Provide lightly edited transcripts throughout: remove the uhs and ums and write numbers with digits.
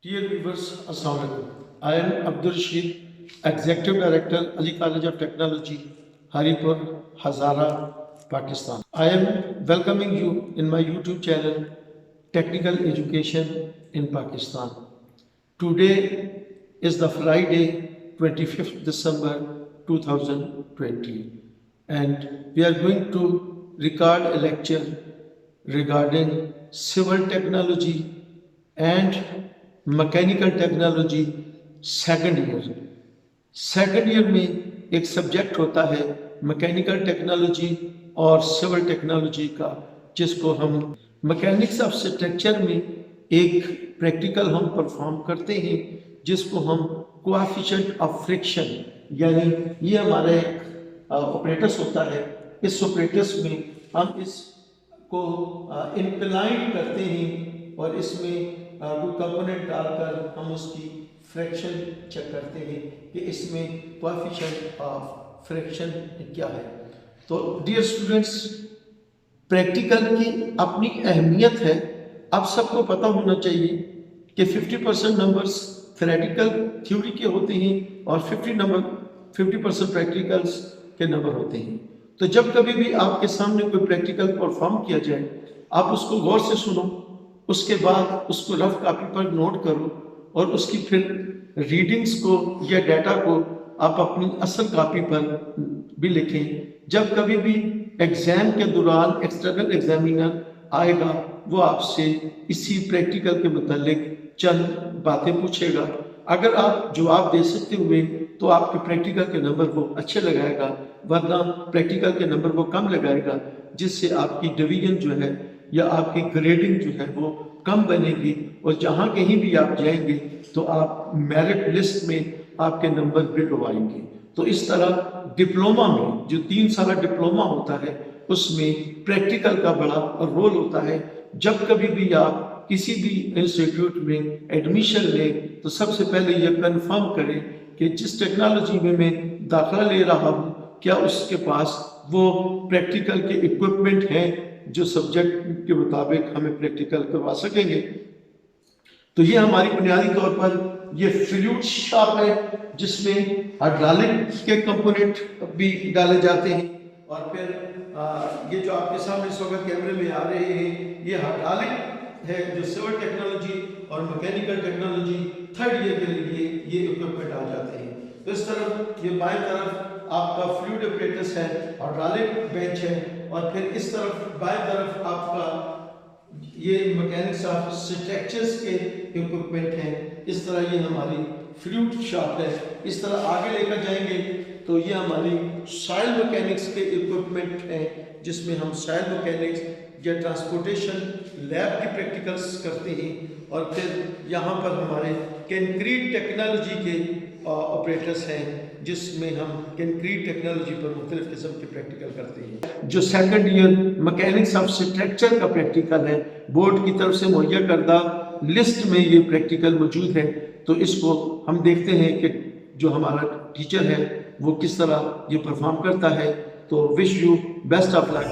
Dear viewers, Assalamu alaikum. I am Abdul Rashid, Executive Director, Ali College of Technology, Haripur, Hazara, Pakistan. I am welcoming you in my YouTube channel, Technical Education in Pakistan. Today is the Friday, 25th December 2020, and we are going to record a lecture regarding civil technology and mechanical technology second year में एक subject होता है mechanical technology और civil technology का, जिसको हम mechanics of structure में एक प्रैक्टिकल हम परफॉर्म करते हैं, जिसको हम कोएफिशिएंट ऑफ फ्रिक्शन, यानी ये हमारा एक ऑपरेटर्स होता है। इस ऑपरेटर्स में हम इसको इंक्लाइन करते हैं और इसमें कोई कंपोनेंट डालकर हम उसकी फ्रैक्शन चेक करते हैं कि इसमें कोएफिशिएंट ऑफ फ्रैक्शन क्या है। तो डियर स्टूडेंट्स, प्रैक्टिकल की अपनी अहमियत है। अब सबको पता होना चाहिए कि 50% नंबर्स थ्योरेटिकल थ्योरी के होते हैं और 50% प्रैक्टिकल्स के नंबर होते हैं। तो जब कभी भी आपके सामने कोई प्रैक्टिकल परफॉर्म किया जाए, आप उसको गौर से सुनो, उसके बाद उसको रफ कॉपी पर नोट करो और उसकी फिर रीडिंग्स को या डाटा को आप अपनी असल कॉपी पर भी लिखें। जब कभी भी एग्जाम के दौरान एक्सटर्नल एग्जामिनर आएगा, वो आपसे इसी प्रैक्टिकल के मुतालिक चंद बातें पूछेगा। अगर आप जवाब दे सकते हुए तो आपके प्रैक्टिकल के नंबर वो अच्छे लगाएगा, वरना प्रैक्टिकल के नंबर वो कम लगाएगा, जिससे आपकी डिवीजन जो है या आपकी ग्रेडिंग जो है वो कम बनेगी और जहाँ कहीं भी आप जाएंगे तो आप मेरिट लिस्ट में आपके नंबर बिल्ड आएंगे। तो इस तरह डिप्लोमा में, जो 3 साल डिप्लोमा होता है, उसमें प्रैक्टिकल का बड़ा रोल होता है। जब कभी भी आप किसी भी इंस्टीट्यूट में एडमिशन लें तो सबसे पहले ये कंफर्म करें कि जिस टेक्नोलॉजी में मैं दाखिला ले रहा हूँ, क्या उसके पास वो प्रैक्टिकल के इक्विपमेंट हैं जो सब्जेक्ट के मुताबिक हमें प्रैक्टिकल करवा सकेंगे। तो ये हमारी बुनियादी तौर पर ये फ्लूइड शॉप है, जिसमें हाइड्रोलिक के कंपोनेंट भी डाले जाते हैं। और फिर ये जो आपके सामने इस वक्त कैमरे में आ रहे हैं, ये हाइड्रोलिक है, जो सिविल टेक्नोलॉजी और मैकेनिकल टेक्नोलॉजी 3rd ईयर के लिए ये इक्विपमेंट आ जाते हैं। तो इस तरफ ये बाएं तरफ आपका फ्लूइड ऑपरेटर्स है, हाइड्रोलिक बेंच है, और फिर इस तरफ बाएं तरफ आपका ये मैकेनिक्स ऑफ स्ट्रक्चर्स के इक्विपमेंट हैं। इस तरह ये हमारी फ्लूइड शॉप है। इस तरह आगे लेकर जाएंगे तो ये हमारी सॉइल मैकेनिक्स के इक्विपमेंट हैं, जिसमें हम सॉइल मैकेनिक्स या ट्रांसपोर्टेशन लैब की प्रैक्टिकल्स करते हैं। और फिर यहाँ पर हमारे कंक्रीट टेक्नोलॉजी के ऑपरेटर्स हैं, जिसमें हम कंक्रीट टेक्नोलॉजी पर मुख्तलिफ किस्म के प्रैक्टिकल करते हैं। जो 2nd year mechanics of structure का प्रैक्टिकल है, बोर्ड की तरफ से मुहैया करदा लिस्ट में ये प्रैक्टिकल मौजूद है। तो इसको हम देखते हैं कि जो हमारा टीचर है वो किस तरह ये परफॉर्म करता है। तो wish you best of luck.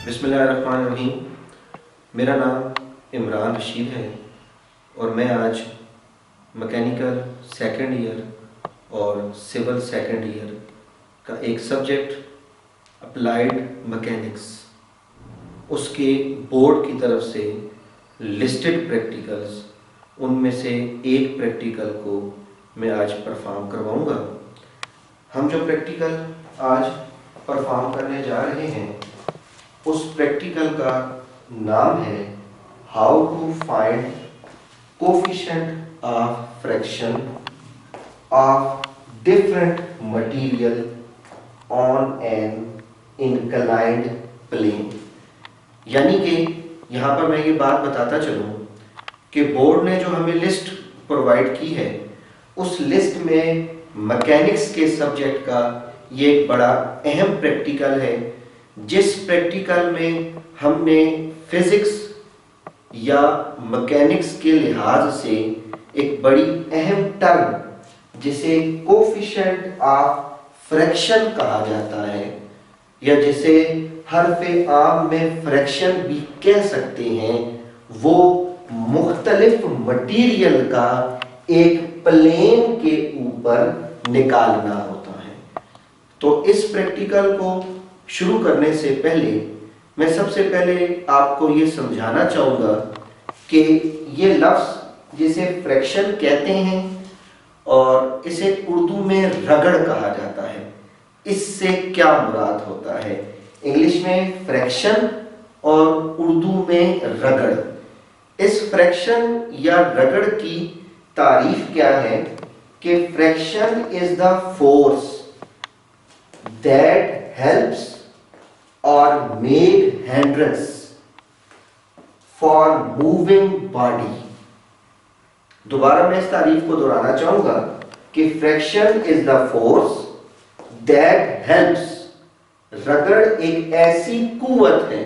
बिस्मिल्लाहिर्रहमानिर्रहीम। मेरा नाम इमरान रशीद है और मैं आज मैकेनिकल 2nd ईयर और सिविल 2nd ईयर का एक सब्जेक्ट अप्लाइड मैकेनिक्स, उसके बोर्ड की तरफ से लिस्टेड प्रैक्टिकल्स, उनमें से एक प्रैक्टिकल को मैं आज परफॉर्म करवाऊंगा। हम जो प्रैक्टिकल आज परफॉर्म करने जा रहे हैं, उस प्रैक्टिकल का नाम है how to find coefficient of fraction of different material on an inclined plane. यानी कि यहाँ पर मैं ये बात बताता चलूँ कि बोर्ड ने जो हमें लिस्ट प्रोवाइड की है, उस लिस्ट में मैकेनिक्स के सब्जेक्ट का ये एक बड़ा अहम प्रैक्टिकल है, जिस प्रैक्टिकल में हमने फिजिक्स या मैकेनिक्स के लिहाज से एक बड़ी अहम टर्म जिसे कोफिशिएंट ऑफ फ्रैक्शन कहा जाता है, या जिसे हरफ आम में फ्रैक्शन भी कह सकते हैं, वो मुख्तलिफ मटेरियल का एक प्लेन के ऊपर निकालना होता है। तो इस प्रैक्टिकल को शुरू करने से पहले मैं सबसे पहले आपको ये समझाना चाहूँगा कि ये लफ्ज़ जिसे फ्रैक्शन कहते हैं और इसे उर्दू में रगड़ कहा जाता है, इससे क्या मुराद होता है। इंग्लिश में फ्रैक्शन और उर्दू में रगड़। इस फ्रैक्शन या रगड़ की तारीफ क्या है कि fraction is the force that helps और make hindrance for moving body. दोबारा मैं इस तारीफ को दोहराना चाहूंगा कि fraction is the force that helps. रगड़ एक ऐसी कुव्वत है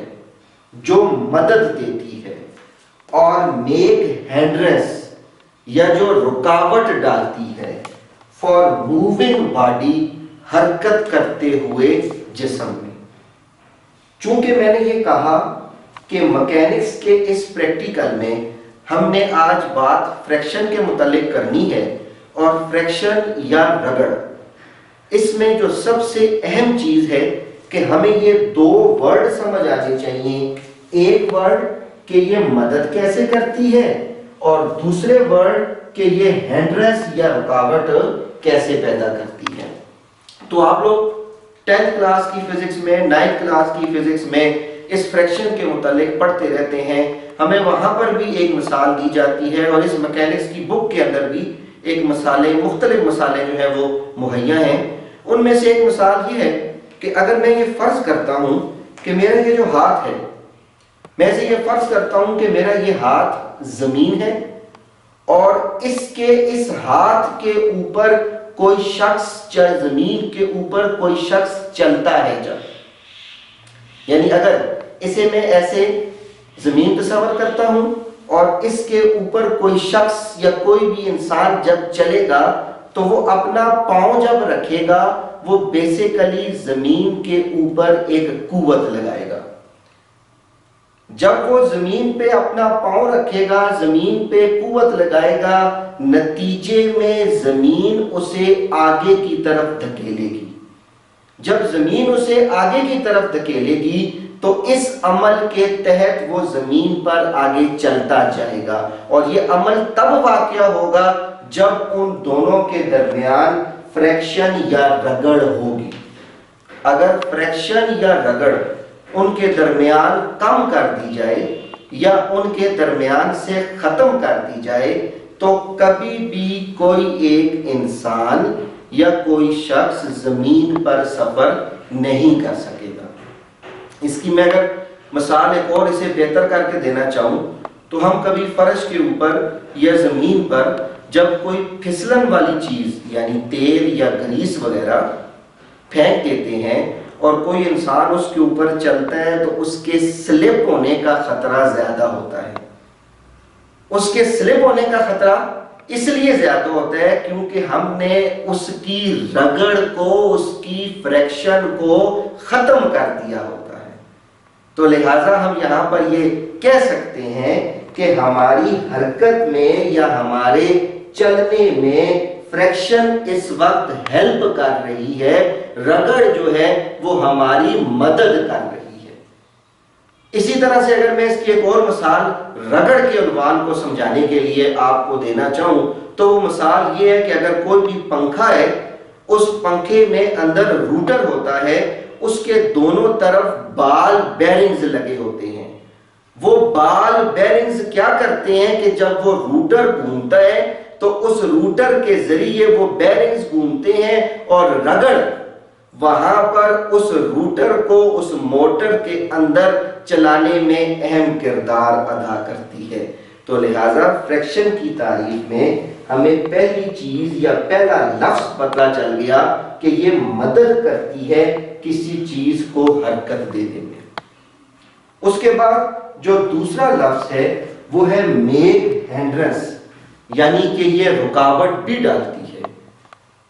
जो मदद देती है, और मेक हिंड्रेंस या जो रुकावट डालती है, फॉर मूविंग बॉडी, हरकत करते हुए जिस्म में। चूंकि मैंने ये कहा कि मैकेनिक्स के इस प्रैक्टिकल में हमने आज बात फ्रैक्शन के मुतालिक करनी है, और फ्रैक्शन या रगड़, इसमें जो सबसे अहम चीज है कि हमें ये दो वर्ड समझ आने चाहिए। एक वर्ड कि ये मदद कैसे करती है, और दूसरे वर्ड कि ये हिंड्रेंस या रुकावट कैसे पैदा करती है। तो आप लोग 10th क्लास की फिजिक्स में, 9th क्लास की फिजिक्स में इस फ्रैक्शन के मुतालिक पढ़ते रहते हैं। हमें वहां पर भी एक मिसाल दी जाती है, और इस मैकेनिक्स की बुक के अंदर भी एक मुख्तलिफ मसाले जो है वो मुहैया हैं। उनमें से एक मिसाल ये है कि अगर मैं ये फर्ज करता हूं कि मेरा ये जो हाथ है, मैं से ये फर्ज करता हूं कि मेरा ये हाथ जमीन है, और इसके इस हाथ के ऊपर कोई शख्स, जमीन के ऊपर कोई शख्स चलता है जब, यानी अगर इसे मैं ऐसे जमीन तस्वर करता हूं और इसके ऊपर कोई शख्स या कोई भी इंसान जब चलेगा, तो वो अपना पांव जब रखेगा, वो बेसिकली जमीन के ऊपर एक कुव्वत लगाएगा। जब वो जमीन पे अपना पांव रखेगा, जमीन पे कुव्वत लगाएगा, नतीजे में जमीन उसे आगे की तरफ धकेलेगी। जब जमीन उसे आगे की तरफ धकेलेगी तो इस अमल के तहत वो जमीन पर आगे चलता जाएगा, और ये अमल तब वाक़या होगा जब उन दोनों के दरमियान फ्रैक्शन या रगड़ होगी। अगर फ्रैक्शन या रगड़ उनके दरमियान कम कर दी जाए या उनके दरमियान से खत्म कर दी जाए, तो कभी भी कोई एक इंसान या कोई शख्स जमीन पर सफर नहीं कर सकेगा। इसकी मैं अगर मिसाल एक और इसे बेहतर करके देना चाहूं, तो हम कभी फर्श के ऊपर या जमीन पर जब कोई फिसलन वाली चीज यानी तेल या ग्रीस वगैरह फेंक देते हैं और कोई इंसान उसके ऊपर चलता है, तो उसके स्लिप होने का खतरा ज्यादा होता है। उसके स्लिप होने का खतरा इसलिए ज्यादा होता है क्योंकि हमने उसकी रगड़ को, उसकी फ्रैक्शन को खत्म कर दिया होता है। तो लिहाजा हम यहां पर ये कह सकते हैं कि हमारी हरकत में या हमारे चलने में फ्रैक्शन इस वक्त हेल्प कर रही है, रगड़ जो है वो हमारी मदद कर रही है। इसी तरह से अगर मैं इसकी एक और मिसाल रगड़ के उन्वान को समझाने के लिए आपको देना चाहूं, तो वो मिसाल ये है कि अगर कोई भी पंखा है, उस पंखे में अंदर रूटर होता है, उसके दोनों तरफ बाल बेरिंग्स लगे होते हैं। वो बाल बेरिंग्स क्या करते हैं कि जब वो रूटर घूमता है तो उस रूटर के जरिए वो बेरिंग्स घूमते हैं, और रगड़ वहां पर उस रूटर को उस मोटर के अंदर चलाने में अहम किरदार अदा करती है। तो लिहाजा फ्रैक्शन की तारीफ में हमें पहली चीज या पहला लफ्ज पता चल गया कि ये मदद करती है किसी चीज को हरकत देने में। उसके बाद जो दूसरा लफ्ज है वो है मेक हिंड्रेंस, यानी कि ये रुकावट भी डालती है।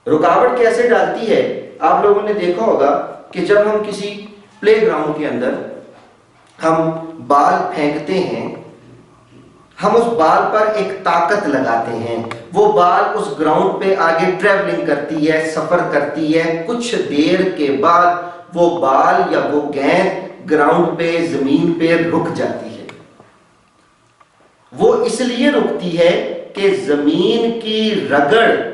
रुकावट कैसे डालती है? आप लोगों ने देखा होगा कि जब हम किसी प्लेग्राउंड के अंदर हम बाल फेंकते हैं, हम उस बाल पर एक ताकत लगाते हैं, वो बाल उस ग्राउंड पे आगे ट्रैवलिंग करती है, सफर करती है। कुछ देर के बाद वो बाल या वो गेंद ग्राउंड पे, जमीन पे रुक जाती है। वो इसलिए रुकती है कि जमीन की रगड़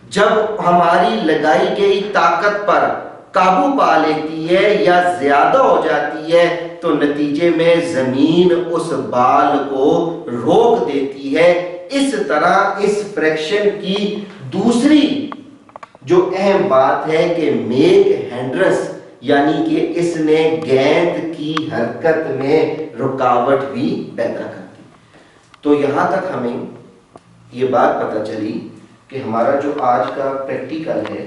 जब हमारी लगाई गई ताकत पर काबू पा लेती है या ज्यादा हो जाती है, तो नतीजे में जमीन उस बाल को रोक देती है। इस तरह इस फ्रैक्शन की दूसरी जो अहम बात है कि मेक हिंड्रेंस, यानी कि इसने गेंद की हरकत में रुकावट भी पैदा कर दी। तो यहां तक हमें ये बात पता चली कि हमारा जो आज का प्रैक्टिकल है,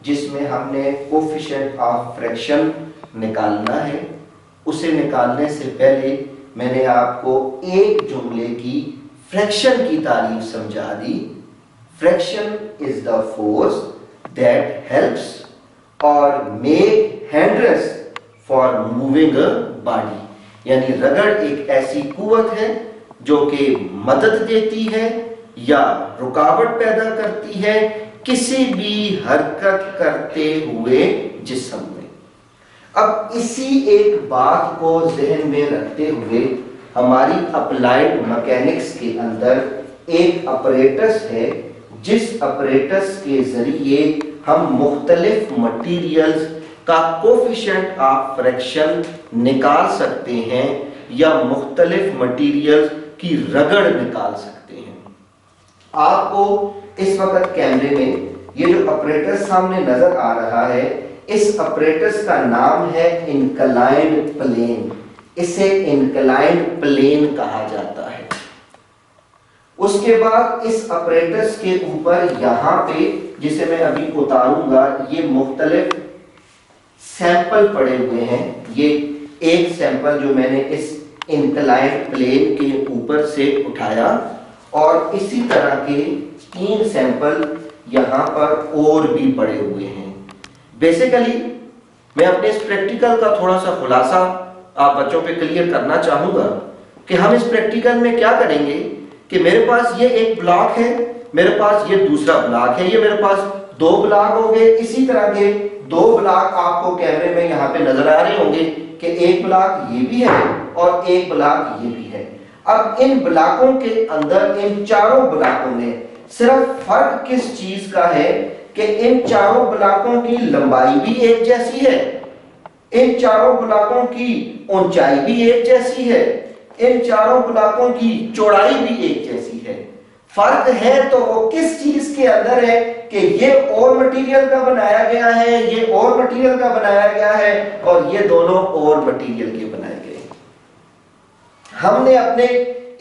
जिसमें हमने कोफिशिएंट ऑफ फ्रैक्शन निकालना है, उसे निकालने से पहले मैंने आपको एक जुमले की फ्रैक्शन की तारीफ समझा दी। Fraction is the force that helps और make hindrance for moving a body, यानी रगड़ एक ऐसी कुवत है जो कि मदद देती है या रुकावट पैदा करती है किसी भी हरकत करते हुए जिस्म में। अब इसी एक बात को ज़हन में रखते हुए हमारी अप्लाइड मैकेनिक्स के अंदर एक अपरेटस है, जिस अपरेटस के जरिए हम मुख्तलिफ मटीरियल्स का कोफिशिएंट ऑफ फ्रैक्शन निकाल सकते हैं या मुख्तलिफ मटीरियल्स की रगड़ निकाल सकते हैं। आपको इस वक्त कैमरे में ये जो अपरेटस सामने नजर आ रहा है, इस अपरेटस का नाम है इंक्लाइंड प्लेन। इसे इंक्लाइंड प्लेन कहा जाता है। उसके बाद इस अपरेटस के ऊपर यहाँ पे, जिसे मैं अभी उतारूंगा, ये मुख्तलिफ सैंपल पड़े हुए हैं। ये एक सैंपल जो मैंने इस इंक्लाइंड प्लेन के ऊपर से उठाया, और इसी तरह के 3 सैंपल यहाँ पर और भी पड़े हुए हैं। बेसिकली मैं अपने इस प्रैक्टिकल का थोड़ा सा खुलासा आप बच्चों पे क्लियर करना चाहूंगा कि हम इस प्रैक्टिकल में क्या करेंगे कि मेरे पास ये एक ब्लॉक है, मेरे पास ये दूसरा ब्लॉक है, ये मेरे पास 2 ब्लॉक हो गए। इसी तरह के 2 ब्लॉक आपको कैमरे में यहाँ पे नजर आ रहे होंगे कि एक ब्लॉक ये भी है और एक ब्लॉक ये भी है। अब इन ब्लॉकों के अंदर, इन चारों ब्लॉकों में सिर्फ फर्क किस चीज का है कि इन चारों ब्लॉकों की लंबाई भी एक जैसी है, इन चारों ब्लॉकों की ऊंचाई भी एक जैसी है, इन चारों ब्लॉकों की चौड़ाई भी एक जैसी है। फर्क है तो वो किस चीज के अंदर है कि ये और मटेरियल का बनाया गया है, ये और मटेरियल का बनाया गया है, और ये दोनों और मटेरियल के बनाए गए। हमने अपने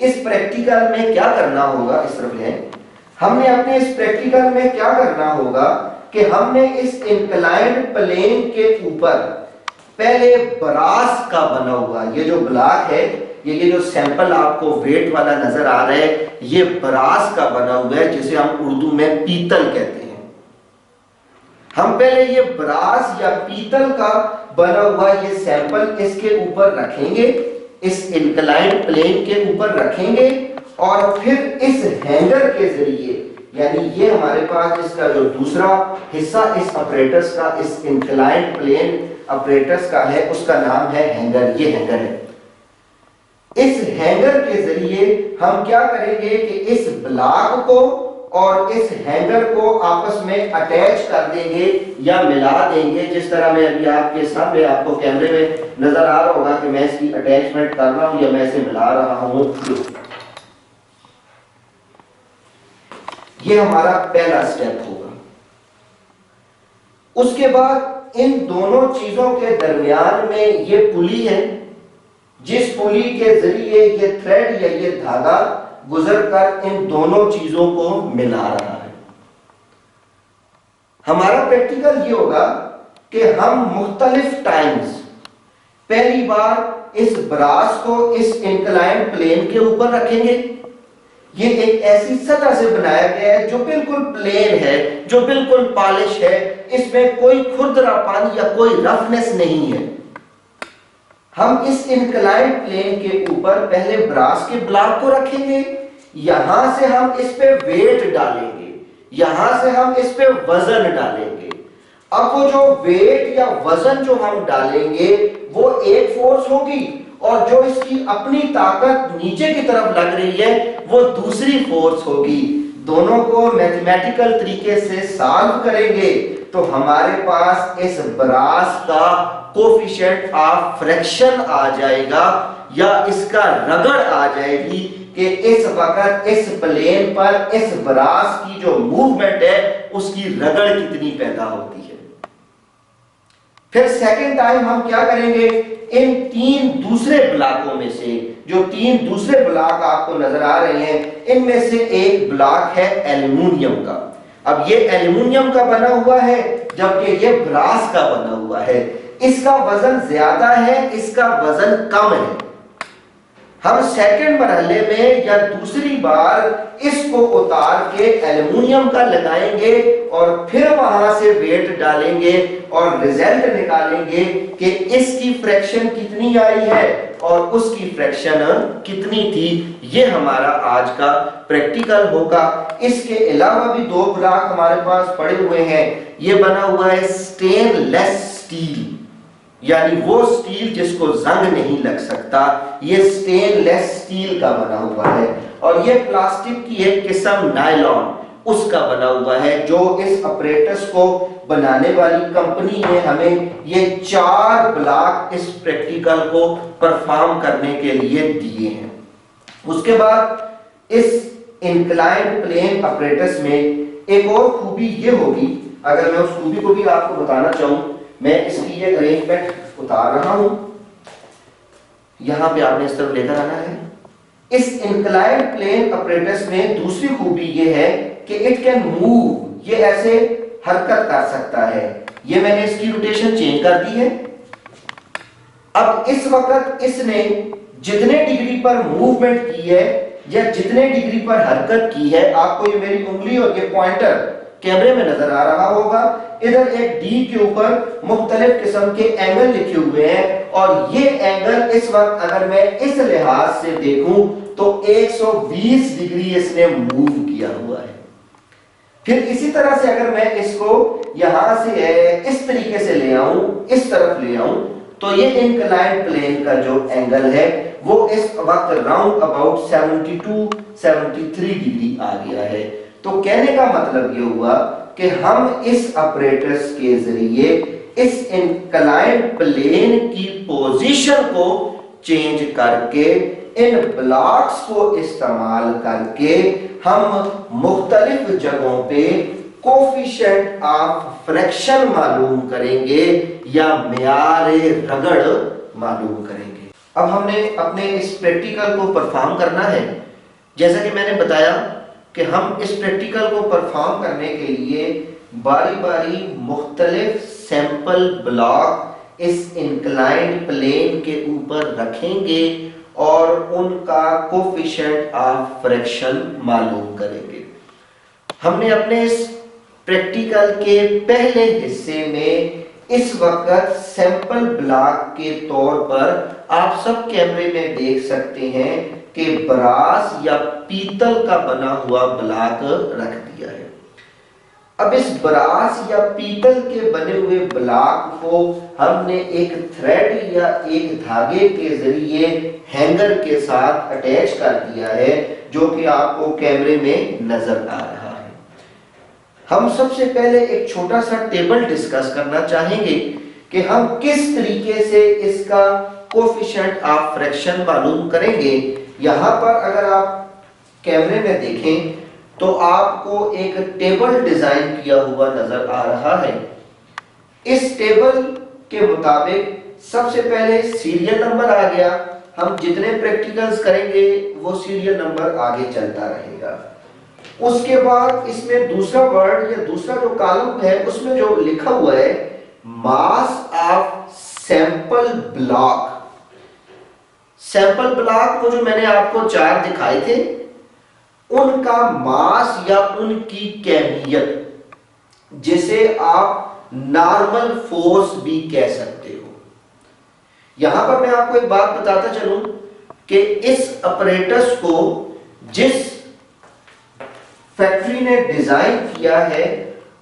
इस प्रैक्टिकल में क्या करना होगा, इस तरफ है, हमने अपने इस प्रैक्टिकल में क्या करना होगा कि हमने इस इंक्लाइंड प्लेन के ऊपर पहले ब्रास का बना हुआ ये जो ब्लॉक है, ये जो सैंपल आपको वेट वाला नजर आ रहा है, ये ब्रास का बना हुआ है, जिसे हम उर्दू में पीतल कहते हैं। हम पहले ये ब्रास या पीतल का बना हुआ ये सैंपल इसके ऊपर रखेंगे, इस इंक्लाइंड प्लेन के ऊपर रखेंगे, और फिर इस हैंगर के जरिए, यानी ये हमारे पास इसका जो दूसरा हिस्सा इस अपरेटस का, इस इंक्लाइंड प्लेन अपरेटस का है, उसका नाम है हैंगर। ये हैंगर है। इस हैंगर के जरिए हम क्या करेंगे कि इस ब्लॉक को और इस हैंगर को आपस में अटैच कर देंगे या मिला देंगे। जिस तरह मैं अभी आपके सामने, आपको कैमरे में नजर आ रहा होगा कि मैं इसकी अटैचमेंट कर रहा हूं या मैं इसे मिला रहा हूं। ये हमारा पहला स्टेप होगा। उसके बाद इन दोनों चीजों के दरमियान में ये पुली है, जिस पुली के जरिए ये थ्रेड या ये धागा गुजरकर इन दोनों चीजों को मिला रहा है। हमारा प्रैक्टिकल ये होगा कि हम मुख्तलिफ टाइम्स पहली बार इस ब्रास को इस इंक्लाइन प्लेन के ऊपर रखेंगे। ये एक ऐसी सतह से बनाया गया है जो बिल्कुल प्लेन है, जो बिल्कुल पॉलिश है, इसमें कोई खुरदरापन या कोई रफनेस नहीं है। हम इस इंक्लाइन प्लेन के ऊपर पहले ब्रास के ब्लॉक को रखेंगे, यहां से हम इस पे वेट डालेंगे, यहां से हम इस पे वजन डालेंगे। अब वो जो वेट या वजन जो हम डालेंगे वो एक फोर्स होगी और जो इसकी अपनी ताकत नीचे की तरफ लग रही है वो दूसरी फोर्स होगी। दोनों को मैथमेटिकल तरीके से सॉल्व करेंगे तो हमारे पास इस ब्रास का कोफिशिएंट ऑफ फ्रैक्शन आ जाएगा या इसका रगड़ आ जाएगी कि इस वक्त इस प्लेन पर इस ब्रास की जो मूवमेंट है उसकी रगड़ कितनी पैदा होती है। फिर सेकंड टाइम हम क्या करेंगे, इन तीन दूसरे ब्लॉकों में से, जो तीन दूसरे ब्लॉक आपको नजर आ रहे हैं, इनमें से एक ब्लॉक है एल्युमिनियम का। अब ये एल्युमिनियम का बना हुआ है जबकि ये ब्रास का बना हुआ है। इसका वजन ज्यादा है, इसका वजन कम है। हम सेकंड मरहले में या दूसरी बार इसको उतार के एल्युमिनियम का लगाएंगे और फिर वहां से वेट डालेंगे और रिजल्ट निकालेंगे कि इसकी फ्रैक्शन कितनी आई है और उसकी फ्रैक्शन कितनी थी। ये हमारा आज का प्रैक्टिकल होगा। इसके अलावा भी दो ब्लॉक हमारे पास पड़े हुए हैं। ये बना हुआ है स्टेनलेस स्टील, यानी वो स्टील जिसको जंग नहीं लग सकता, ये स्टेनलेस स्टील का बना हुआ है। और ये प्लास्टिक की एक किस्म नायलॉन उसका बना हुआ है, जो इस अपरेटस को बनाने वाली कंपनी ने हमें ये 4 ब्लॉक इस प्रैक्टिकल को परफॉर्म करने के लिए दिए हैं। उसके बाद इस इंक्लाइंड प्लेन अपरेटस में एक और खूबी ये होगी, अगर मैं उस खूबी को भी आपको बताना चाहूं, मैं इसकी ये अरेंजमेंट उतार रहा हूं, यहां पे आपने इस तरफ लेकर आना है। इस इंक्लाइंड प्लेन अपरेटस में दूसरी खूबी ये है कि इट कैन मूव, ये ऐसे हरकत कर सकता है। ये मैंने इसकी रोटेशन चेंज कर दी है। अब इस वक्त इसने जितने डिग्री पर मूवमेंट की है या जितने डिग्री पर हरकत की है, आपको ये मेरी उंगली और ये पॉइंटर कैमरे में नजर आ रहा होगा। इधर एक डी के ऊपर मुख्तलिफ किस्म के एंगल लिखे हुए हैं और ये एंगल इस वक्त अगर मैं इस लिहाज से देखूं तो 120 डिग्री इसने मूव किया हुआ है। फिर इसी तरह से अगर मैं इसको यहां से इस तरीके से ले आऊं, इस तरफ ले आऊं, तो ये इंक्लाइंड प्लेन का जो एंगल है वो इस वक्त राउंड अबाउट 72-73 डिग्री आ गया है। तो कहने का मतलब ये हुआ कि हम इस अपरेटस के जरिए इस इंक्लाइंड प्लेन की पोजीशन को चेंज करके इन ब्लॉक्स को इस्तेमाल करके हम मुख्तलिफ जगहों पे कोफिशिएंट ऑफ फ्रैक्शन मालूम करेंगे या मियार रगड़ मालूम करेंगे। अब हमने अपने इस प्रैक्टिकल को परफॉर्म करना है। जैसा कि मैंने बताया कि हम इस प्रैक्टिकल को परफॉर्म करने के लिए बारी बारी मुख्तलिफ सैंपल ब्लॉक इस इंक्लाइंड प्लेन के ऊपर रखेंगे और उनका कोफिशिएंट ऑफ फ्रैक्शन मालूम करेंगे। हमने अपने इस प्रैक्टिकल के पहले हिस्से में इस वक्त सैंपल ब्लॉक के तौर पर आप सब कैमरे में देख सकते हैं कि ब्रास या पीतल का बना हुआ ब्लॉक रख दिया है। अब इस ब्रास या पीतल के बने हुए ब्लॉक को हमने एक थ्रेड या एक धागे के जरिए हैंगर के साथ अटैच कर दिया है, जो कि आपको कैमरे में नजर आ रहा है। हम सबसे पहले एक छोटा सा टेबल डिस्कस करना चाहेंगे कि हम किस तरीके से इसका कोफिशिएंट ऑफ फ्रैक्शन मालूम करेंगे। यहां पर अगर आप कैमरे में देखें तो आपको एक टेबल डिजाइन किया हुआ नजर आ रहा है। इस टेबल के मुताबिक सबसे पहले सीरियल नंबर आ गया, हम जितने प्रैक्टिकल्स करेंगे वो सीरियल नंबर आगे चलता रहेगा। उसके बाद इसमें दूसरा वर्ड या दूसरा जो कॉलम है उसमें जो लिखा हुआ है mass of sample block. Sample block वो जो मैंने आपको 4 दिखाए थे उनका मास या उनकी कैमियत, जिसे आप नॉर्मल फोर्स भी कह सकते हो। यहां पर मैं आपको एक बात बताता चलूं कि इस अपरेटस को जिस फैक्ट्री ने डिजाइन किया है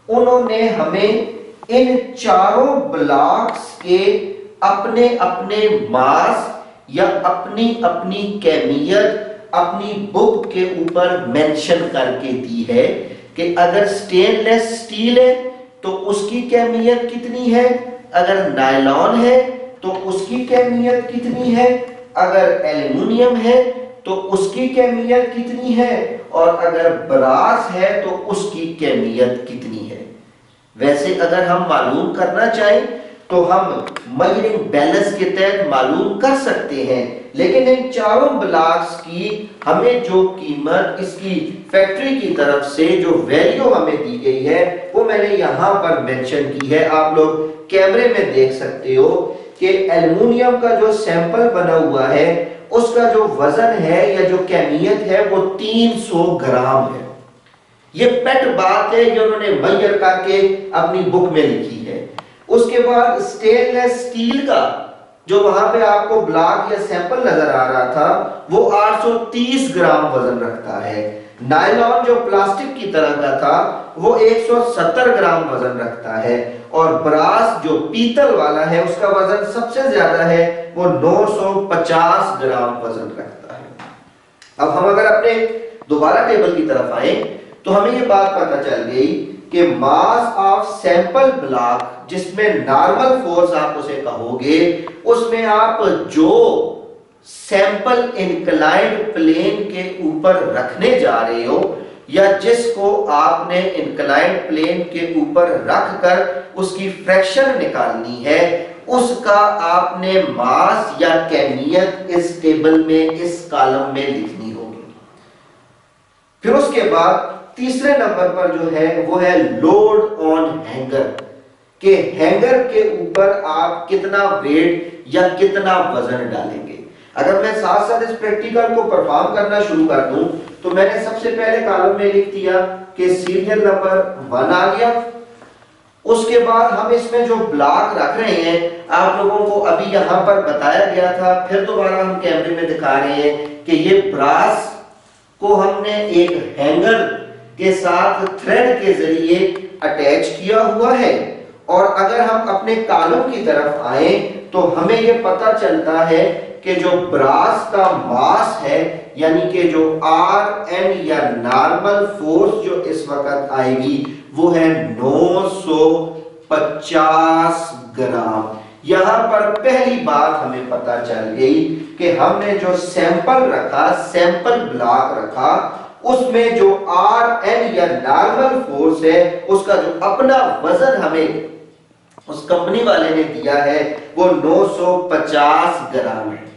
उन्होंने हमें इन चारों ब्लॉक्स के अपने अपने मास या अपनी अपनी कैमियत अपनी बुक के ऊपर मेंशन करके दी है कि अगर स्टेनलेस स्टील है तो उसकी कैमियत कितनी है, अगर नायलॉन है तो उसकी कैमियत कितनी है, अगर एल्युमिनियम है तो उसकी कैमियत कितनी है, और अगर ब्रास है तो उसकी कैमियत कितनी है। वैसे अगर हम मालूम करना चाहें तो हम मेजरिंग बैलेंस के तहत मालूम कर सकते हैं, लेकिन इन चारों ब्लॉक्स की हमें जो कीमत इसकी फैक्ट्री की तरफ से जो वैल्यू हमें दी गई है वो मैंने यहां पर मेंशन की है। आप लोग कैमरे में देख सकते हो कि एल्युमिनियम का जो सैंपल बना हुआ है उसका जो वजन है या जो कैमियत है वो 300 ग्राम है। ये पेट बात है जो उन्होंने मेजर करके अपनी बुक में लिखी है। उसके बाद स्टेनलेस स्टील का जो वहां पे आपको ब्लॉक या सैंपल नजर आ रहा था वो 830 ग्राम वजन रखता है। नायलॉन जो प्लास्टिक की तरह का था वो 170 ग्राम वजन रखता है, और ब्रास जो पीतल वाला है उसका वजन सबसे ज्यादा है, वो 950 ग्राम वजन रखता है। अब हम अगर अपने दोबारा टेबल की तरफ आए तो हमें ये बात पता चल गई कि मास ऑफ सैंपल ब्लॉक, जिसमें नॉर्मल फोर्स आप उसे कहोगे, उसमें आप जो सैंपल इंक्लाइंड प्लेन के ऊपर रखने जा रहे हो या जिसको आपने इंक्लाइंड प्लेन के ऊपर रखकर उसकी फ्रैक्शन निकालनी है, उसका आपने मास या कैमियत इस टेबल में इस कॉलम में लिखनी होगी। फिर उसके बाद तीसरे नंबर पर जो है वो है लोड ऑन हैंगर, के हैंगर के ऊपर आप कितना वेट या कितना वजन डालेंगे। अगर मैं साथ साथ इस प्रैक्टिकल को परफॉर्म करना शुरू कर दूं तो मैंने सबसे पहले कॉलम में लिख दिया कि सीरियल नंबर 1 आ गया। उसके बाद हम इसमें जो ब्लॉक रख रहे हैं आप लोगों को अभी यहां पर बताया गया था, फिर दोबारा हम कैमरे में दिखा रहे हैं कि ये ब्रास को हमने एक हैंगर के साथ थ्रेड के जरिए अटैच किया हुआ है। और अगर हम अपने कॉलम की तरफ आए तो हमें यह पता चलता है कि जो ब्रास का मास है यानी कि जो Rn या नॉर्मल फोर्स जो इस वक्त आएगी वो है 950 ग्राम। यहां पर पहली बात हमें पता चल गई कि हमने जो सैंपल रखा, सैंपल ब्लॉक रखा, उसमें जो Rn या नॉर्मल फोर्स है उसका जो अपना वजन हमें उस कंपनी वाले ने दिया है वो 950 ग्राम है।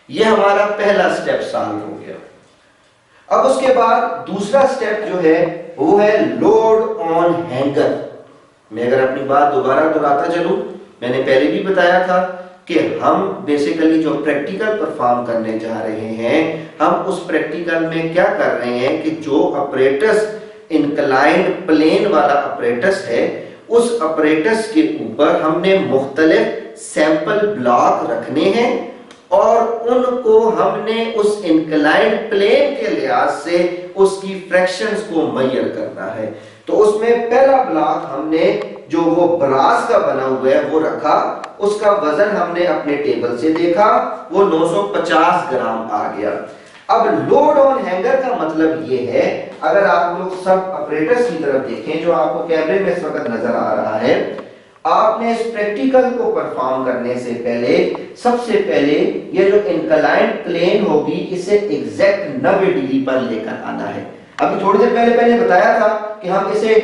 यह हमारा पहला स्टेप सॉल्व हो गया। अब उसके बाद दूसरा स्टेप जो है वो है लोड ऑन हैंगर। मैं अगर अपनी बात दोबारा दोहराता चलूं, मैंने पहले भी बताया था कि हम बेसिकली जो प्रैक्टिकल परफॉर्म करने जा रहे हैं, हम उस प्रैक्टिकल में क्या कर रहे हैं कि जो अपरेटस इंक्लाइंड प्लेन वाला अपरेटस है उस अपरेटस के ऊपर हमने मुख्तलिफ सैंपल ब्लॉक रखने हैं और उनको हमने उस इंक्लाइंड प्लेन के लिहाज से उसकी फ्रैक्शंस को मेजर करना है। तो उसमें पहला ब्लॉक हमने जो वो ब्रास का बना हुआ है वो रखा, उसका वजन हमने अपने टेबल से देखा, वो 950 ग्राम आ गया। अब लोड ऑन हैंगर का मतलब ये है, अगर आप लोग सब ऑपरेटर्स की तरफ देखें जो आपको कैमरे में इस वक्त नजर आ रहा है, आपने इस प्रैक्टिकल को परफॉर्म करने से पहले सबसे पहले ये जो इंक्लाइंड प्लेन होगी इसे एग्जैक्ट 90 डिग्री पर लेकर आना है। अभी थोड़ी देर पहले मैंने बताया था कि हम इसे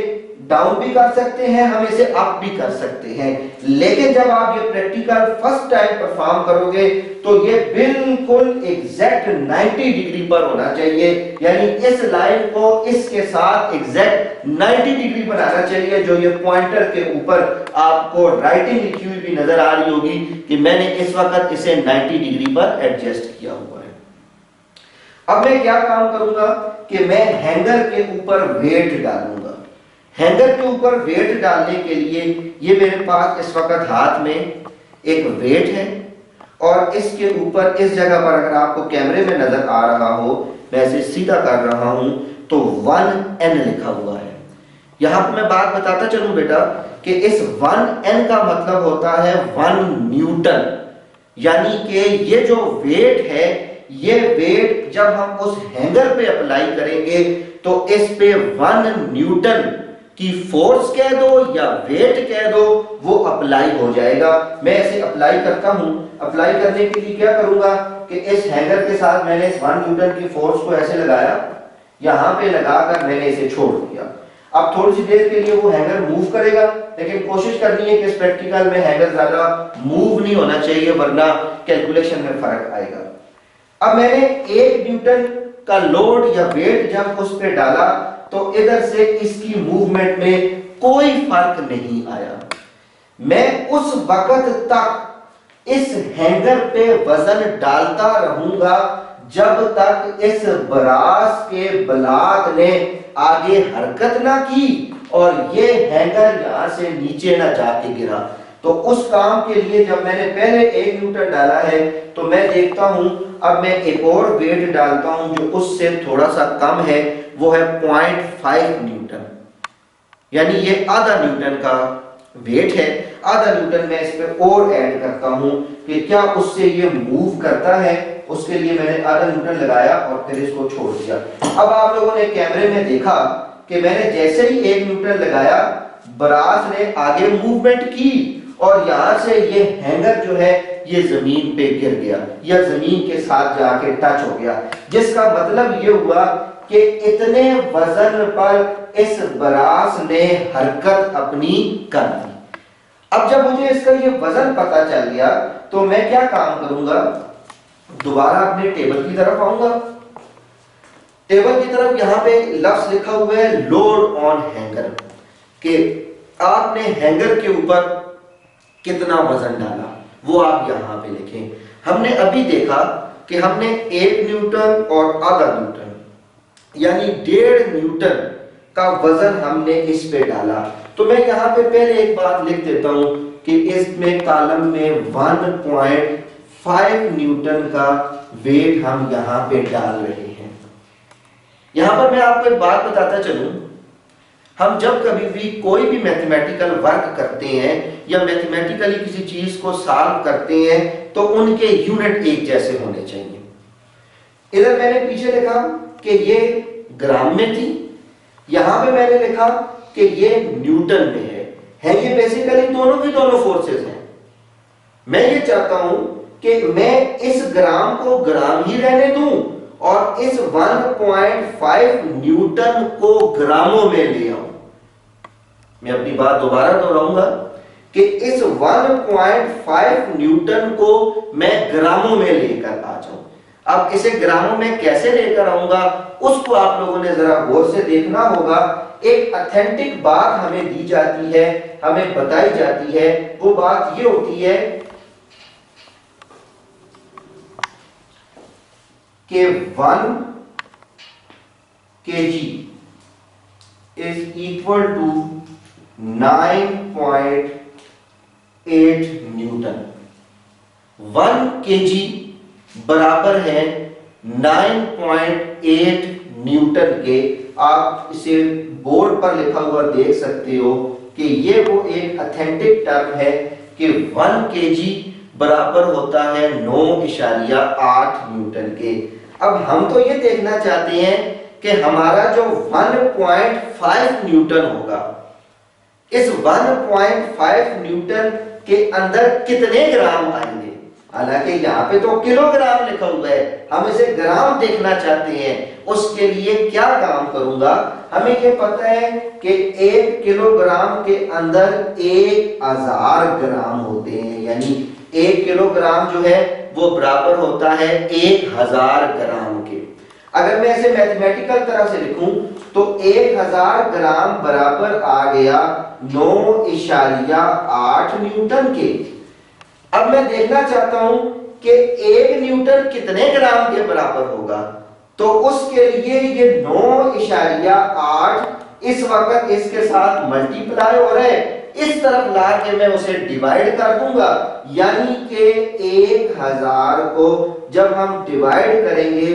डाउन भी कर सकते हैं, हम इसे अप भी कर सकते हैं। लेकिन जब आप ये प्रैक्टिकल फर्स्ट टाइम परफॉर्म करोगे तो ये बिल्कुल एग्जैक्ट 90 डिग्री पर होना चाहिए, यानी इस लाइन को इसके साथ एग्जैक्ट 90 डिग्री बनाना चाहिए। जो ये पॉइंटर के ऊपर आपको राइटिंग लिखी हुई भी नजर आ रही होगी कि मैंने इस वक्त इसे 90 डिग्री पर एडजस्ट किया हुआ है। अब मैं क्या काम करूंगा कि मैं हैंगर के ऊपर वेट डालूंगा। हैंगर के ऊपर वेट डालने के लिए ये मेरे पास इस वक्त हाथ में एक वेट है और इसके ऊपर इस जगह पर अगर आपको कैमरे में नजर आ रहा हो, मैं इसे सीधा कर रहा हूं तो 1N लिखा हुआ है। यहां पर मैं बात बताता चलूं बेटा कि इस 1N का मतलब होता है 1 न्यूटन, यानी कि ये जो वेट है, ये वेट जब हम उस हैंगर पे अप्लाई करेंगे तो इस पे 1 न्यूटन की फोर्स कह दो या वेट कह दो, वो अप्लाई हो जाएगा। मैं इसे अप्लाई करता हूं। अप्लाई करने के लिए क्या करूंगा कि इस हैंगर के साथ मैंने इस 1 न्यूटन की फोर्स को ऐसे लगाया, यहां पे लगाकर मैंने इसे छोड़ दिया। अब थोड़ी सी देर के लिए वो हैंगर मूव करेगा, लेकिन कोशिश करनी है कि इस प्रैक्टिकल में हैंगर ज्यादा मूव नहीं होना चाहिए, वरना कैलकुलेशन में फर्क आएगा। अब मैंने 1 न्यूटन का लोड या वेट जब उस पे डाला तो इधर से इसकी मूवमेंट में कोई फर्क नहीं आया। मैं उस वक्त तक इस हैंगर पे वजन डालता रहूंगा जब तक इस ब्रास के ब्लॉक ने आगे हरकत ना की और ये हैंगर यहां से नीचे ना जाके गिरा। तो उस काम के लिए जब मैंने पहले 1 न्यूटन डाला है तो मैं देखता हूं अब मैं एक और वेट डालता हूं जो उससे थोड़ा सा कम है, वो है 0.5 न्यूटन, यानी ये आधा न्यूटन का वेट है। आधा न्यूटन मैं इस पे और ऐड करता हूं कि क्या उससे ये मूव करता है। उसके लिए मैंने आधा न्यूटन लगाया और फिर इसको छोड़ दिया। अब आप लोगों ने कैमरे में देखा कि मैंने जैसे ही 1 न्यूटन लगाया, ब्रास ने आगे मूवमेंट की और यहां से ये हैंगर जो है ये जमीन पे गिर गया या जमीन के साथ जाके टच हो गया, जिसका मतलब ये हुआ कि इतने वजन पर इस ब्रास ने हरकत अपनी कर दी। अब जब मुझे इसका ये वजन पता चल गया तो मैं क्या काम करूंगा, दोबारा अपने टेबल की तरफ आऊंगा। टेबल की तरफ यहां पे लफ्ज लिखा हुआ है लोड ऑन हैंगर, कि आपने हैंगर के ऊपर कितना वजन डाला वो आप यहां पे लिखें। हमने अभी देखा कि हमने 1 न्यूटन और आधा न्यूटन यानी 1.5 न्यूटन का वजन हमने इस पे डाला। तो मैं यहां पे पहले एक बात लिख देता हूं कि इसमें कॉलम में 1.5 न्यूटन का वेट हम यहां पे डाल रहे हैं। यहां पर मैं आपको एक बात बताता चलूं, हम जब कभी भी कोई भी मैथमेटिकल वर्क करते हैं या मैथमेटिकली किसी चीज को सॉल्व करते हैं तो उनके यूनिट एक जैसे होने चाहिए। इधर मैंने पीछे लिखा कि ये ग्राम में थी, यहां पे मैंने लिखा कि ये न्यूटन में है ये बेसिकली दोनों की दोनों फोर्सेस हैं। मैं ये चाहता हूं कि मैं इस ग्राम को ग्राम ही रहने दूं और इस 1.5 न्यूटन को ग्रामों में ले आऊं। मैं अपनी बात दोबारा दोहराऊंगा कि इस 1.5 न्यूटन को मैं ग्रामों में लेकर आ जाऊं। अब इसे ग्रामों में कैसे लेकर आऊंगा उसको आप लोगों ने जरा गौर से देखना होगा। एक ऑथेंटिक बात हमें दी जाती है, हमें बताई जाती है, वो बात ये होती है कि 1 kg is equal to 9.8 Newton. 1 kg बराबर है 9.8 न्यूटन के। आप इसे बोर्ड पर लिखा हुआ देख सकते हो कि ये वो एक ऑथेंटिक टर्म है कि 1 kg बराबर होता है 9.8 न्यूटन के। अब हम तो ये देखना चाहते हैं कि हमारा जो 1.5 न्यूटन होगा, इस 1.5 न्यूटन के अंदर कितने ग्राम आएंगे। हालांकि यहाँ पे तो किलोग्राम लिखा हुआ है, हम इसे ग्राम देखना चाहते हैं। उसके लिए क्या काम करूंगा, हमें ये पता है कि 1 किलोग्राम के अंदर 1000 ग्राम होते हैं, यानी 1 किलोग्राम जो है वो बराबर होता है 1000 ग्राम के। अगर मैं इसे मैथमेटिकल तरह से लिखूं तो 1000 ग्राम बराबर आ गया 9.8 न्यूटन के। अब मैं देखना चाहता हूं कि 1 न्यूटन कितने ग्राम के बराबर होगा, तो उसके लिए ये 9.8 इस वक्त इसके साथ मल्टीप्लाई हो रहा है, इस तरफ ला के मैं उसे डिवाइड कर दूंगा, यानी कि 1000 को जब हम डिवाइड करेंगे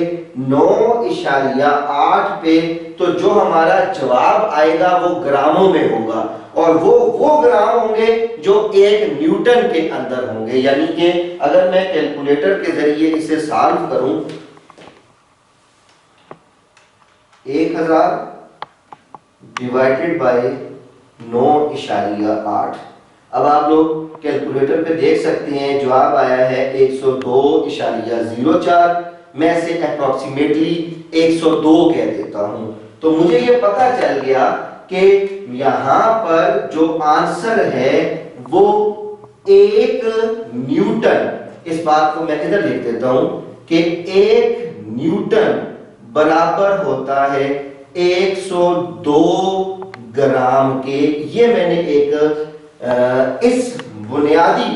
9.8 पे, तो जो हमारा जवाब आएगा वो ग्रामों में होगा, और वो ग्राम होंगे जो 1 न्यूटन के अंदर होंगे। यानी कि अगर मैं कैलकुलेटर के जरिए इसे सॉल्व करूं, 1000 डिवाइडेड बाय 9.8, अब आप लोग कैलकुलेटर पे देख सकते हैं जवाब आया है 102.04। मैं इसे अप्रोक्सीमेटली 102 कह देता हूं, तो मुझे ये पता चल गया कि यहां पर जो आंसर है वो 1 न्यूटन, इस बात को मैं इधर लिख देता हूं कि 1 न्यूटन बराबर होता है 102 ग्राम के। ये मैंने एक इस बुनियादी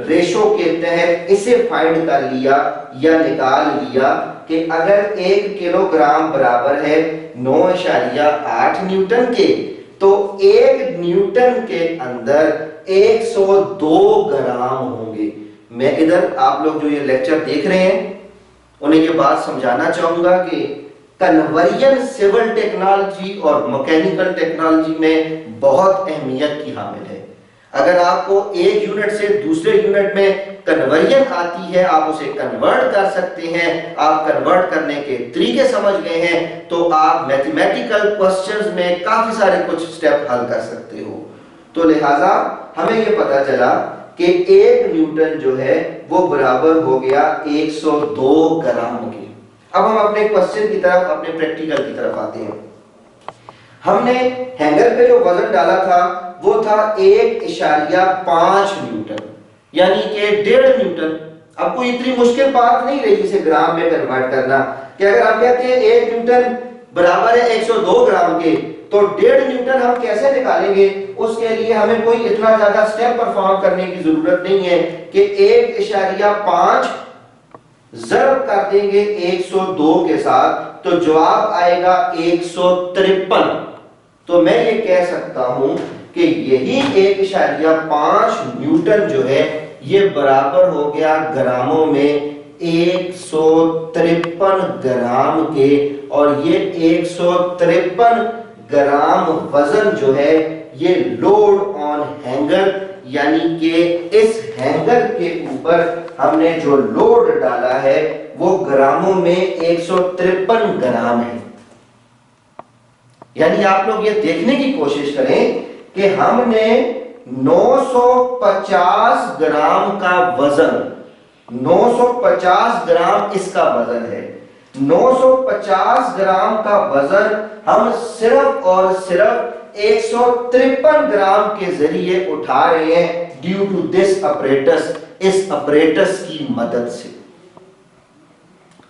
रेशो के तहत इसे फाइंड कर लिया या निकाल लिया कि अगर 1 किलोग्राम बराबर है 9.8 न्यूटन के, तो 1 न्यूटन के अंदर 102 ग्राम होंगे। मैं इधर आप लोग जो ये लेक्चर देख रहे हैं उन्हें ये बात समझाना चाहूंगा कि कन्वर्जन सिविल टेक्नोलॉजी और मैकेनिकल टेक्नोलॉजी में बहुत अहमियत की हामिल है। अगर आपको एक यूनिट से दूसरे यूनिट में कन्वर्जन आती है, आप उसे कन्वर्ट कर सकते हैं, आप कन्वर्ट करने के तरीके समझ गए हैं, तो आप मैथमेटिकल क्वेश्चंस में काफी सारे कुछ स्टेप हल कर सकते हो। तो लिहाजा हमें ये पता चला कि 1 न्यूटन जो है वो बराबर हो गया 102 ग्राम के। अब हम अपने क्वेश्चन की तरफ, अपने प्रैक्टिकल की तरफ आते हैं। हमने हैंगर पे जो वजन डाला था वो था 1.5 न्यूटन, यानी कि 1.5 न्यूटन। अब कोई इतनी मुश्किल बात नहीं रही इसे ग्राम में कन्वर्ट करना, कि अगर हम कहते हैं 1 न्यूटन बराबर है 102 ग्राम के, तो 1.5 न्यूटन हम कैसे निकालेंगे। उसके लिए हमें कोई इतना ज्यादा स्टेप परफॉर्म करने की जरूरत नहीं है कि 1.5 ज़रब कर देंगे 102 के साथ, तो जवाब आएगा 153। तो मैं ये कह सकता हूं कि यही 1.5 न्यूटन जो है ये बराबर हो गया ग्रामों में 153 ग्राम के, और ये 153 ग्राम वजन जो है ये लोड ऑन हैंगर, यानी कि इस हैंगर के ऊपर हमने जो लोड डाला है वो ग्रामों में 153 ग्राम है। यानी आप लोग ये देखने की कोशिश करें कि हमने 950 ग्राम का वजन, 950 ग्राम इसका वजन है, 950 ग्राम का वजन हम सिर्फ और सिर्फ 153 ग्राम के जरिए उठा रहे हैं ड्यू टू दिस अपरेटस, इस अपरेटस की मदद से।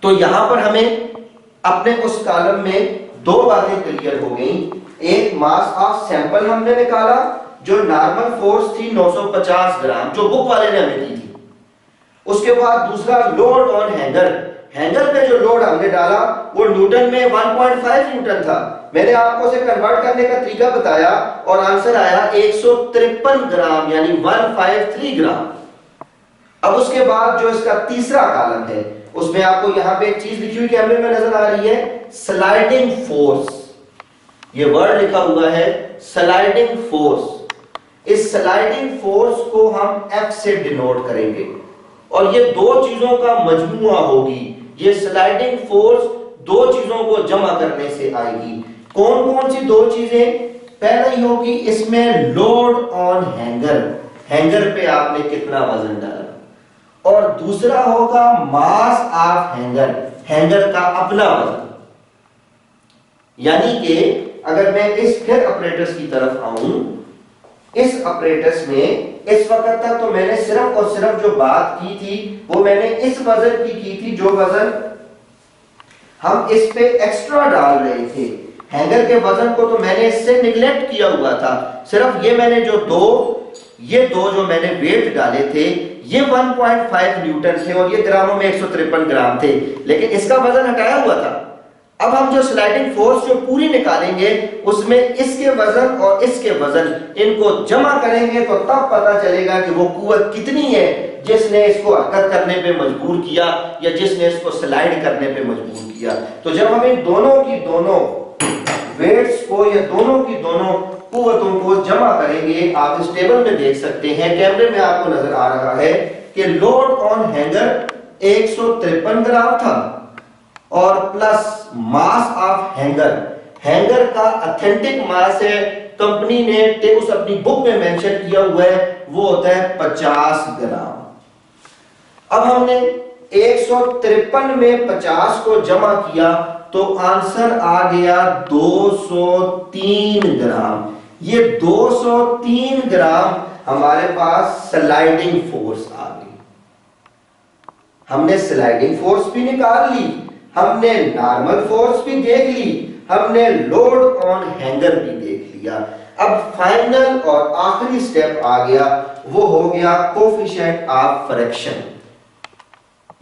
तो यहां पर हमें अपने उस कॉलम में 2 बातें क्लियर हो गई। एक मास ऑफ सैंपल हमने निकाला जो नॉर्मल फोर्स थी 950 ग्राम, जो बुक वाले ने हमें दी थी। उसके बाद दूसरा लोड ऑन हैंगर, हैंगर पे जो लोड हमने डाला वो न्यूटन में 1.5 न्यूटन था। मैंने आपको उसे कन्वर्ट करने का तरीका बताया और आंसर आया 153 ग्राम, यानी 153 ग्राम। अब उसके बाद जो इसका तीसरा कॉलम है उसमें आपको यहां पे एक चीज लिखी हुई कैमरे में नजर आ रही है, स्लाइडिंग फोर्स। ये वर्ड लिखा हुआ है स्लाइडिंग फोर्स। इस स्लाइडिंग फोर्स को हम F से डिनोट करेंगे, और ये 2 चीजों का मजमुआ होगी। ये स्लाइडिंग फोर्स 2 चीजों को जमा करने से आएगी। कौन कौन सी 2 चीजें? पहला ही होगी इसमें लोड ऑन हैंगर, हैंगर पे आपने कितना वजन डाला, और दूसरा होगा मास ऑफ हैंगर, हैंगर का अपना वजन। यानी कि अगर मैं इस फिर ऑपरेटर्स की तरफ आऊं, इस ऑपरेटर्स में इस वक्त तक तो मैंने सिर्फ और सिर्फ जो बात की थी वो मैंने इस वजन की थी, जो वजन हम इस पे एक्स्ट्रा डाल रहे थे। हैंगर के वजन को तो मैंने इससे निगलेक्ट किया हुआ था, सिर्फ ये मैंने जो ये दो जो मैंने वेट डाले थे ये 1.5 न्यूटन थे और ये ग्रामों में 153 ग्राम थे, लेकिन इसका वजन हटाया हुआ था। अब हम जो स्लाइडिंग फोर्स जो पूरी निकालेंगे उसमें इसके वजन और इसके वजन इनको जमा करेंगे तो तब पता चलेगा कि वो कुव्वत कितनी है जिसने इसको हरकत करने पे मजबूर किया या जिसने इसको स्लाइड करने पे मजबूर किया। तो जब हम इन दोनों की दोनों वेट्स को या दोनों की दोनों कुव्वतों को जमा करेंगे, आप इस टेबल में देख सकते हैं, कैमरे में आपको नजर आ रहा है कि लोड ऑन हैंगर 153 ग्राम था और plus mass of hanger, hanger का ऑथेंटिक मास है, कंपनी ने उस अपनी बुक में मेंशन किया हुआ है, वो होता है 50 ग्राम। अब हमने 153 में 50 को जमा किया तो आंसर आ गया 203 ग्राम। ये 203 ग्राम हमारे पास स्लाइडिंग फोर्स आ गई। हमने स्लाइडिंग फोर्स भी निकाल ली, हमने नॉर्मल फोर्स भी देख ली, हमने लोड ऑन हैंगर भी देख लिया। अब फाइनल और आखिरी स्टेप आ गया, वो हो गया कोफिशिएंट ऑफ फ्रैक्शन।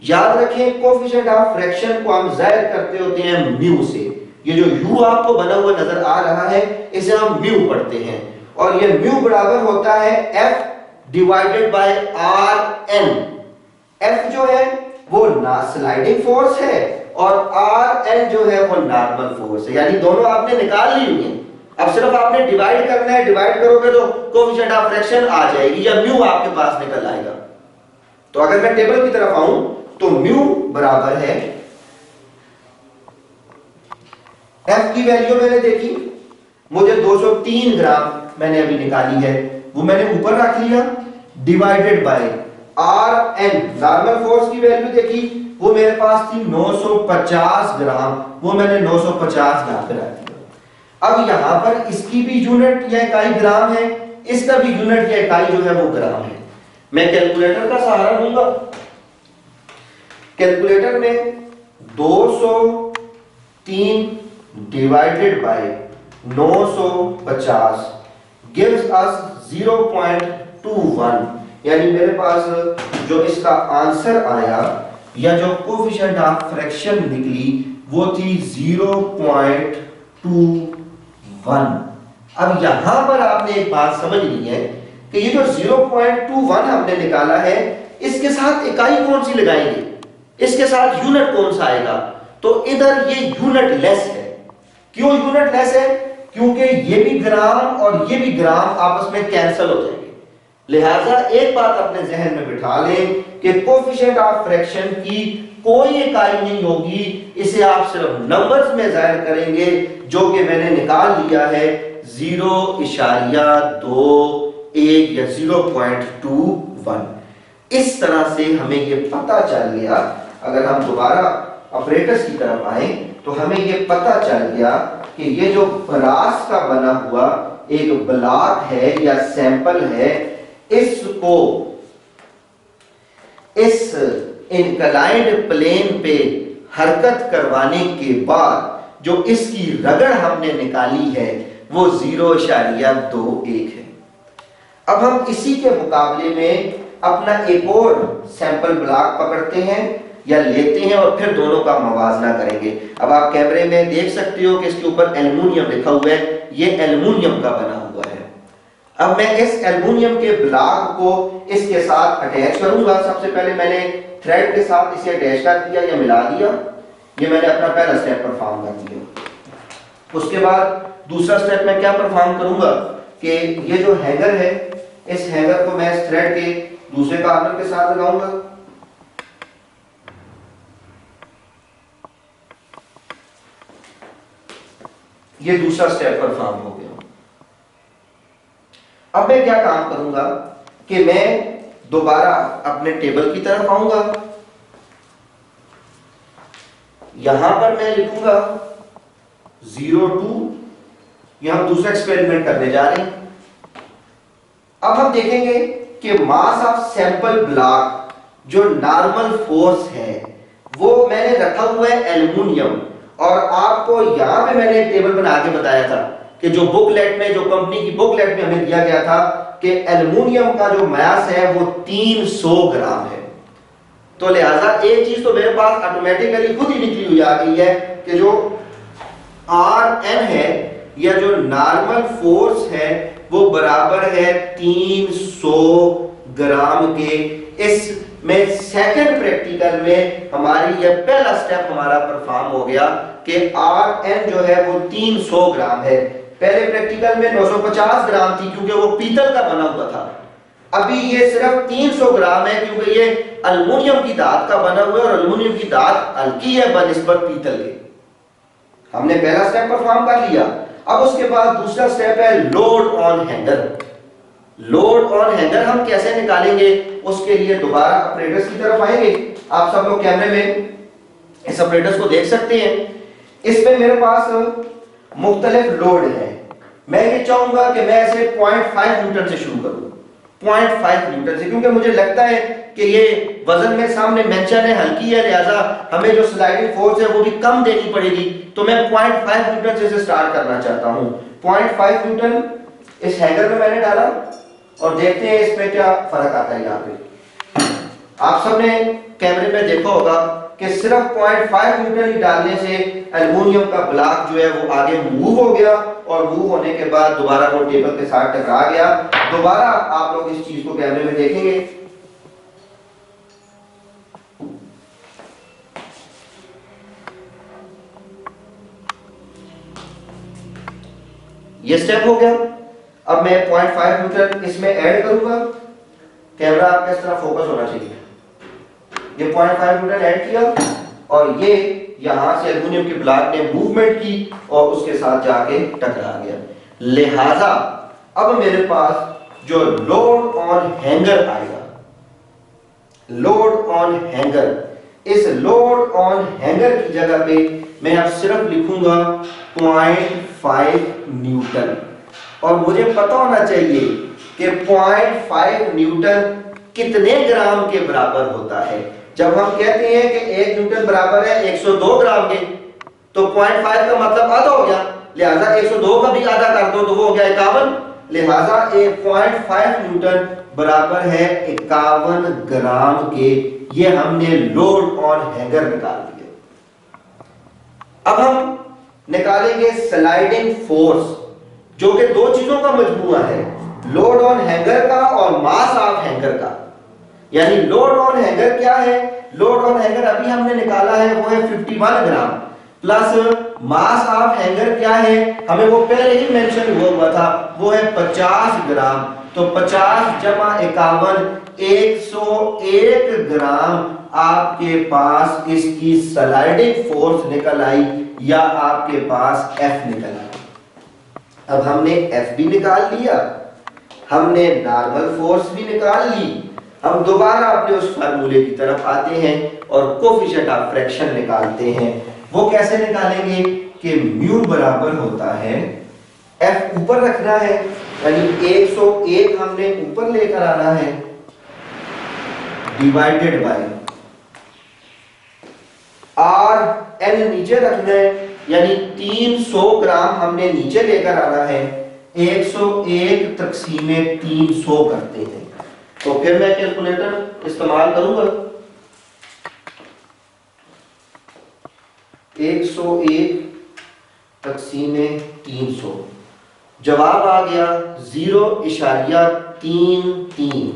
याद रखें कोफिशिएंट ऑफ फ्रैक्शन को हम जाहिर करते होते हैं म्यू से। ये जो यू आपको बना हुआ नजर आ रहा है इसे हम म्यू पढ़ते हैं और ये म्यू बराबर होता है F divided by R N. F जो है वो स्लाइडिंग फोर्स है और आर एन जो है वो नॉर्मल फोर्स है, यानी दोनों आपने निकाल ली हुई है। अब सिर्फ आपने डिवाइड करना है, डिवाइड करोगे तो कोफिशिएंट ऑफ फ्रैक्शन आ जाएगी या म्यू आपके पास निकल आएगा। तो अगर मैं टेबल की तरफ आऊं तो म्यू बराबर है, एफ की वैल्यू मैंने देखी, मुझे 203 ग्राम मैंने अभी निकाली है, वो मैंने ऊपर रख लिया, divided by R N normal force की वैल्यू देखी, वो मेरे पास थी 950 ग्राम, वो मैंने 950 यहां पे रख दिया। अब यहां पर इसकी भी यूनिट या इकाई ग्राम है, इसका भी यूनिट या इकाई जो है वो ग्राम है। मैं कैलकुलेटर का सहारा लूंगा, कैलकुलेटर में 203 डिवाइडेड बाय 950 गिव्स अस 0.21, यानी मेरे पास जो इसका आंसर आया या जो कोफिशिएंट ऑफ फ्रैक्शन निकली वो थी 0.21। अब यहां पर आपने एक बात समझनी है कि ये जो 0.21 हमने निकाला है इसके साथ इकाई कौन सी लगाएंगे, इसके साथ यूनिट कौन सा आएगा, तो इधर ये यूनिट लेस है। क्यों यूनिट लेस है? क्योंकि ये भी ग्राम और ये भी ग्राम आपस में कैंसिल हो जाएंगे। लिहाजा एक बात अपने जहन में बिठा लें कि कोफिशिएंट ऑफ फ्रैक्शन की कोई इकाई नहीं होगी, इसे आप सिर्फ नंबर्स में जाहिर करेंगे, जो कि मैंने निकाल लिया है 0.21 या 0.21। इस तरह से हमें ये पता चल गया, अगर हम दोबारा ऑपरेटर्स की तरफ आए तो हमें ये पता चल गया कि ये जो ब्रास का बना हुआ एक ब्लॉक है या सैंपल है, इसको इस इंक्लाइंड प्लेन पे हरकत करवाने के बाद जो इसकी रगड़ हमने निकाली है वो 0.21 है। अब हम इसी के मुकाबले में अपना एक और सैंपल ब्लॉक पकड़ते हैं या लेते हैं और फिर दोनों का मवाजना करेंगे। अब आप कैमरे में देख सकते हो कि इसके ऊपर एल्युमिनियम लिखा हुआ है, ये एल्युमिनियम का बना हुआ है। अब मैं इस एल्युमिनियम के ब्लॉक को इसके साथ अटैच करूंगा। सबसे पहले मैंने थ्रेड के साथ इसे अटैच कर दिया या मिला दिया, ये मैंने अपना पहला स्टेप परफॉर्म कर दिया। उसके बाद दूसरा स्टेप मैं क्या परफॉर्म करूंगा कि ये जो हैंगर है, इस हैंगर को मैं इस थ्रेड के दूसरे कॉर्नर के साथ लगाऊंगा। ये दूसरा स्टेप परफॉर्म हो गया। अब मैं क्या काम करूंगा कि मैं दोबारा अपने टेबल की तरफ आऊंगा, यहां पर मैं लिखूंगा 0.2, यहां दूसरा एक्सपेरिमेंट करने जा रहे हैं। अब हम देखेंगे कि मास ऑफ सैंपल ब्लॉक जो नॉर्मल फोर्स है वो मैंने रखा हुआ है एल्युमिनियम, और आपको यहां पे मैंने एक टेबल बना के बताया था कि जो बुकलेट में, जो कंपनी की बुकलेट में हमें दिया गया था कि एल्युमिनियम का जो मास है वो 300 ग्राम है। तो लिहाजा एक चीज तो मेरे पास ऑटोमेटिकली खुद ही निकली हुई आ गई है कि जो Rn है या जो नॉर्मल फोर्स है वो बराबर है 300 ग्राम के। इसमें सेकंड प्रैक्टिकल में हमारी यह पहला स्टेप हमारा परफॉर्म हो गया कि Rn जो है वो 300 ग्राम है। पहले प्रैक्टिकल में 950 ग्राम थी क्योंकि वो पीतल का बना हुआ था। अभी ये सिर्फ 300 ग्राम है क्योंकि ये अल्युमिनियम की धात का बना हुआ है और अल्युमिनियम की धात हल्की है बनिस्बत पीतल के। हमने पहला स्टेप परफॉर्म कर लिया। अब उसके बाद दूसरा स्टेप है load on hanger. Load on hanger हम कैसे निकालेंगे, उसके लिए दोबारा ऑपरेटर्स की तरफ आएंगे। आप सब लोग कैमरे में इस ऑपरेटर्स को देख सकते हैं। इसमें मेरे पास मुख्तलिफ लोड है। मैं ये चाहूंगा कि मैं इसे 0.5 न्यूटन से शुरू करूं, 0.5 न्यूटन से, क्योंकि मुझे लगता है कि ये वजन में सामने मेंशन है हल्की है, लिहाजा हमें जो स्लाइडिंग फोर्स है वो भी कम देनी पड़ेगी। तो मैं 0.5 न्यूटन से इसे स्टार्ट करना चाहता हूं। 0.5 न्यूटन इस हैंगर में मैंने डाला और देखते हैं इसमें क्या फर्क आता है। यहाँ पे आप सबने कैमरे में देखा होगा कि सिर्फ 0.5 न्यूटन ही डालने से एल्युमिनियम का ब्लॉक जो है वो आगे मूव हो गया, और मूव होने के बाद दोबारा वो टेबल के साथ टकरा गया। दोबारा आप लोग इस चीज को कैमरे में देखेंगे। ये स्टेप हो गया। अब मैं 0.5 न्यूटन इसमें ऐड करूंगा। कैमरा आपका इस तरह फोकस होना चाहिए। ये 0.5 न्यूटन ऐड किया और ये यहां से एल्युमिनियम के ब्लॉक ने मूवमेंट की और उसके साथ जाके टकरा गया। लिहाजा अब मेरे पास जो लोड ऑन हैंगर आएगा, लोड ऑन हैंगर, इस लोड ऑन हैंगर की जगह पे मैं अब सिर्फ लिखूंगा 0.5 न्यूटन। और मुझे पता होना चाहिए कि 0.5 न्यूटन कितने ग्राम के बराबर होता है। जब हम कहते हैं कि 1 न्यूटन बराबर है 102 ग्राम के, तो 0.5 का मतलब आधा हो गया, लिहाजा 102 का भी आधा कर दो तो वो हो गया 51। लिहाजा 0.5 न्यूटन बराबर है 51 ग्राम के। ये हमने लोड ऑन हैंगर निकाल दिया। अब हम निकालेंगे स्लाइडिंग फोर्स, जो कि दो चीजों का मजमूआ है, लोड ऑन हैंगर का और मास ऑफ हैंगर का। यानी लोड ऑन हैंगर क्या है, लोड ऑन हैंगर अभी हमने निकाला है वो है 51 ग्राम, प्लस मास ऑफ हैंगर क्या है हमें वो पहले ही मेंशन हुआ था, वो है 50 ग्राम। तो 50 जमा 51 101 ग्राम आपके पास इसकी स्लाइडिंग फोर्स निकल आई, या आपके पास एफ निकल आई। अब हमने एफ भी निकाल लिया, हमने नॉर्मल फोर्स भी निकाल ली। हम दोबारा अपने उस फार्मूले की तरफ आते हैं और कोफिशिएंट ऑफ फ्रैक्शन निकालते हैं। वो कैसे निकालेंगे कि म्यू बराबर होता है, एफ ऊपर रखना है, यानी 101 हमने ऊपर लेकर आना है, डिवाइडेड बाय आर एन नीचे रखना है, यानी 300 ग्राम हमने नीचे लेकर आना है। 101 तकसीमे 300 करते हैं। तो फिर मैं कैलकुलेटर इस्तेमाल करूंगा। 101 तकसीमे 300, जवाब आ गया 0.33।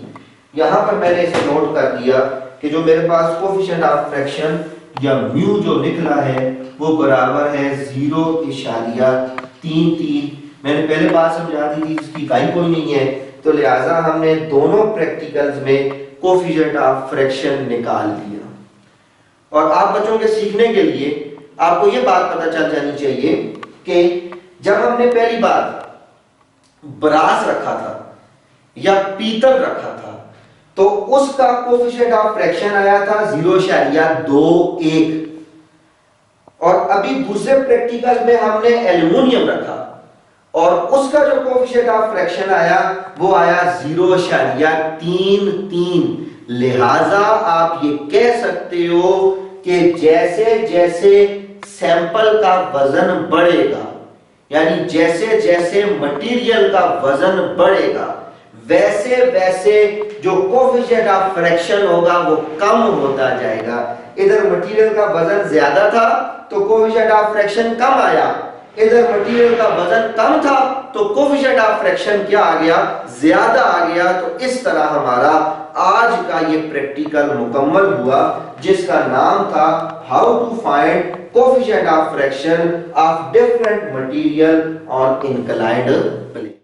यहां पर मैंने इसे नोट कर दिया कि जो मेरे पास कोफिशिएंट ऑफ फ्रैक्शन या म्यू जो निकला है वो बराबर है 0.33। मैंने पहले बात समझा दी थी, इसकी इकाई कोई नहीं है, तो लिहाजा हमने दोनों प्रैक्टिकल्स में कोफिशिएंट ऑफ फ्रैक्शन निकाल दिया। और आप बच्चों के सीखने के लिए आपको ये बात पता चल जानी चाहिए कि जब हमने पहली बार ब्रास रखा था या पीतल रखा था, तो तो उसका कोफिशिएंट ऑफ फ्रैक्शन आया था 0.21 और अभी दूसरे प्रैक्टिकल में हमने एल्युमिनियम रखा और उसका जो कोफिशिएंट ऑफ फ्रैक्शन आया वो आया 0.33। लिहाजा आप ये कह सकते हो कि जैसे जैसे सैंपल का वजन बढ़ेगा, यानी जैसे जैसे मटेरियल का वजन बढ़ेगा, वैसे वैसे जो कोफिशिएंट ऑफ फ्रैक्शन होगा वो कम होता जाएगा। इधर मटेरियल का वजन ज्यादा था तो कोफिशिएंट ऑफ फ्रैक्शन कम आया, इधर मटेरियल का वजन कम था तो कोफिशिएंट ऑफ फ्रैक्शन क्या आ गया, ज्यादा आ गया। तो इस तरह हमारा आज का ये प्रैक्टिकल मुकम्मल हुआ जिसका नाम था how to find coefficient of fraction of different material on inclined plane.